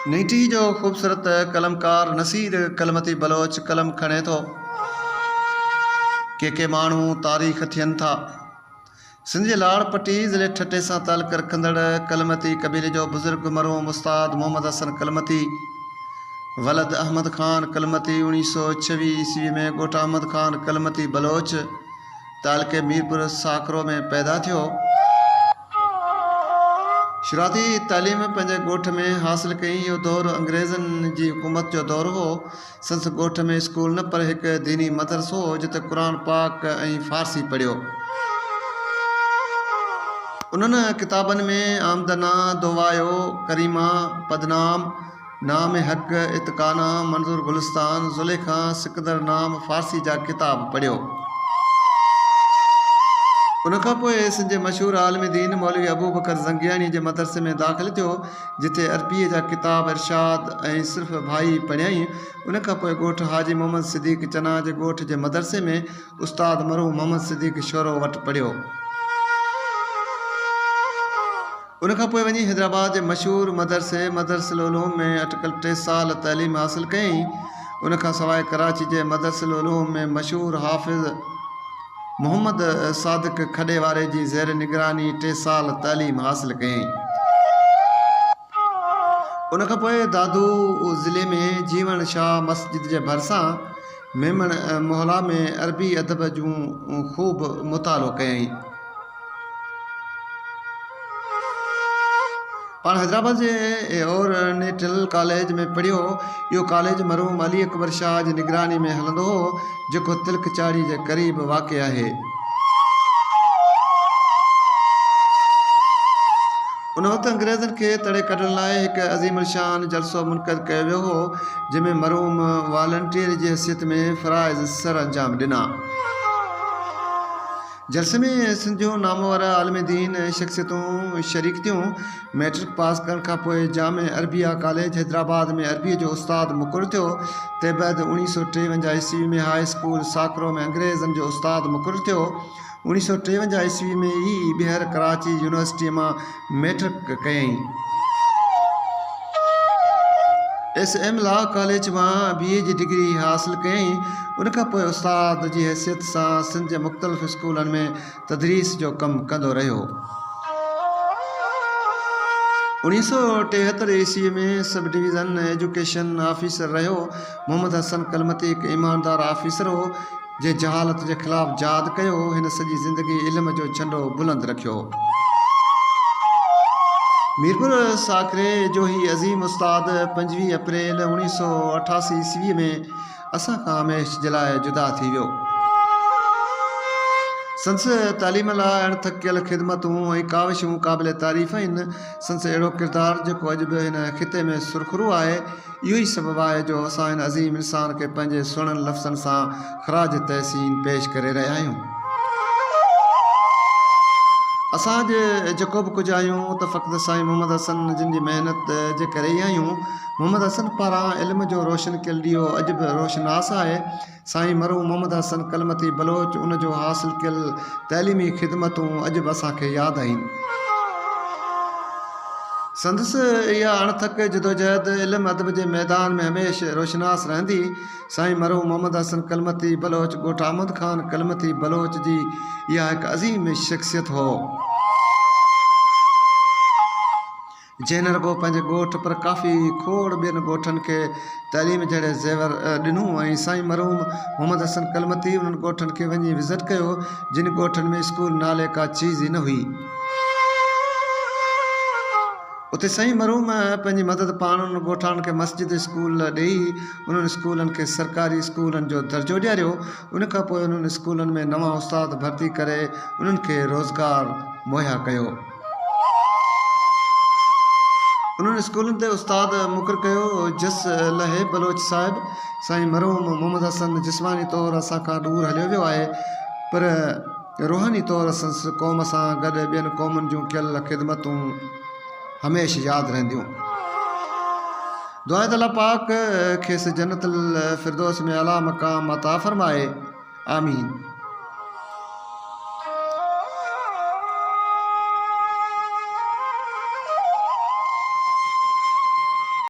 Neat जो ख़ूबसूरत कलमकार नसीर कलमती बलोच कलम खणे थो। के माण्हू तारीख़ थियनि था। सिंध जे लाड़पट्टी ज़िले ठटे सां तालुक रखंदड़ कलमती कबीले जो बुज़ुर्ग मरहूम उस्ताद मोहम्मद हसन कलमती वलद अहमद ख़ान कलमती 1926 ईस्वी में ॻोठ अहमद ख़ान कलमती बलोच तालुके मीरपुर साकरो में पैदा थियो। शुरुआती तालीम पंहिंजे ॻोठ में हासिल कई। इहो दौरु अंग्रेज़नि जी हुकूमत जो दौरु हो। संस ॻोठ में स्कूल न पर हिकु दीनी मदरसो हो जिते क़ुर पाक ऐं फ़ारसी पढ़ियो। उन्हनि किताबनि में आमदना, दुआयो, करीमा, पदनाम, नाम हक़, इतकाना, मंज़ूर गुलिस्तान, ज़ुलेखा, सिकदर नाम फ़ारसी जा किताब पढ़ियो। उनखां पोइ सिंध जे मशहूर आलिम दीन मौलवी अबू बकर ज़ंगियानी जे मदरसे में दाख़िल थियो जिते अरबीअ जा किताब इरशाद ऐं सिर्फ़ भाई पढ़ियई। उनखां पोइ ॻोठ हाजी मोहम्मद सिद्दीक़ चना जे ॻोठ जे मदरसे में उस्ताद मरहूम मोहम्मद सिद्दीक़ शोरो वटि पढ़ियो। उनखां पोइ वञी हैदराबाद जे मशहूर मदरसुल उलूम में अटकल 3 साल तइलीम हासिल कयईं। उनखां सवाइ कराची जे मदरसुल उलूम में मशहूर हाफ़िज़ मोहम्मद सादिक खॾे वारे जी ज़ेर निगरानी 3 साल तइलीम हासिल कयईं। उनखां पोइ दादू ज़िले में जीवन शाह मस्जिद जे भरिसां मेमण मोहल्ला में अरबी अदब जूं ख़ूब मुतालो कयईं। पाण हैदराबाद जे ओरनेटल कॉलेज में पढ़ियो। इहो कॉलेज मरहूम अली अकबर शाह जी निगरानी में हलंदो हो जेको तिलक चाड़ी जे क़रीब वाक़िअ आहे। उन वक़्तु अंग्रेज़नि खे तड़े कढण लाइ हिकु अज़ीम शान जलसो मुनक़द कयो वियो हो जंहिंमें मरहूम वॉलंटियर जी हैसियत में फ़राइज़ सर अंजाम ॾिना। जलसे में सिंध जूं नामवर आलिम दीन शख़्सियतूं शरीक थियूं। मैट्रिक पास करण खां पोइ जामे अरबिया कॉलेज हैदराबाद में अरबीअ जो उस्ताद मुक़ररु थियो। तंहिं 1953 ईस्वी में हाई स्कूल साकरो में अंग्रेज़नि जो उस्ताद मुक़ररु थियो। 1953 ईस्वी में ई ॿीहर कराची यूनिवर्सिटीअ मां मैट्रिक कयईं। SM लॉ कॉलेज मां BA जी डिग्री हासिल कयईं। उनखां पोइ उस्ताद जी हैसियत सां सिंध जे मुख़्तलिफ़ स्कूलनि में तदरीस जो कमु कंदो रहियो। 1973 ईस्वी में सब डिवीज़न एजुकेशन ऑफिसर रहियो। मोहम्मद हसन कलमती हिकु ईमानदार ऑफिसर हो जे जहालत जे ख़िलाफ़ जाद कयो। हिन सॼी ज़िंदगी इल्म जो झंडो बुलंद रखियो। मीरपुर साकरे जो ही अज़ीम उस्ताद 25 अप्रैल 1988 ईस्वी में असां खां हमेशह जे लाइ जुदा थी वियो। संस तालीम लाइ अणथकियल ख़िदमतूं ऐं काविशूं क़ाबिल तारीफ़ आहिनि। संस अहिड़ो किरदारु जेको अॼु बि हिन ख़िते में सुरख़ुरू आहे। इहो ई सबबु आहे जो असां हिन अज़ीम इंसान खे पंहिंजे सुहिणनि लफ़्ज़नि सां ख़राज तहसीन पेश करे रहिया आहियूं। असां जेको बि कुझु आहियूं त फ़क़्ति साईं मोहम्मद हसन जिन जी महिनत जे करे ई आहियूं। मोहम्मद हसन पारां इल्म जो रोशन कयल ॾींहों अॼु बि रोशनास आहे। साईं मरहूम मोहम्मद हसन कलमती बलोच उनजो हासिल कयल तइलीमी ख़िदमतूं अॼु बि असांखे यादि आहिनि। संदसि इहा अणथक जदोजहद इल्म अदब जे मैदान में हमेशह रोशनास रहंदी। साईं मरहूम मोहम्मद हसन कलमती बलोच ॻोठ अहमद ख़ान कलमती बलोच जी इहा हिकु अज़ीम शख़्सियत हो जंहिं न रुॻो पंहिंजे ॻोठ पर काफ़ी खोड़ ॿियनि ॻोठनि खे तइलीम जहिड़े ज़ेवर ॾिनूं। ऐं साईं मरहूम मोहम्मद हसन कलमती उन्हनि ॻोठनि खे वञी विज़िट कयो जिन ॻोठनि में स्कूल नाले का चीज़ ई न हुई। उते साईं मरहूम पंहिंजी मदद पाण उन्हनि ॻोठाणनि खे मस्जिद स्कूल ॾेई उन्हनि स्कूलनि खे सरकारी स्कूलनि जो दर्जो ॾियारियो। उनखां पोइ उन्हनि स्कूलनि में नवां उस्ताद भर्ती करे उन्हनि खे रोज़गार मुहैया कयो। उन्हनि स्कूलनि ते उस्ताद मुक़ररु कयो जस लहे बलोच साहिब। साईं मरहूम मोहम्मद हसन जिस्मानी तौरु असां खां दूरि हलियो वियो आहे पर रूहानी तौरु संस क़ौम सां गॾु ॿियनि क़ौमुनि जूं कयल ख़िदमतूं हमेशह यादि रहंदियूं। दुआ त अल्लाह पाक खेसि जन्नतुल फिरदौस में आला मक़ाम अता फ़रमाए। आमीन।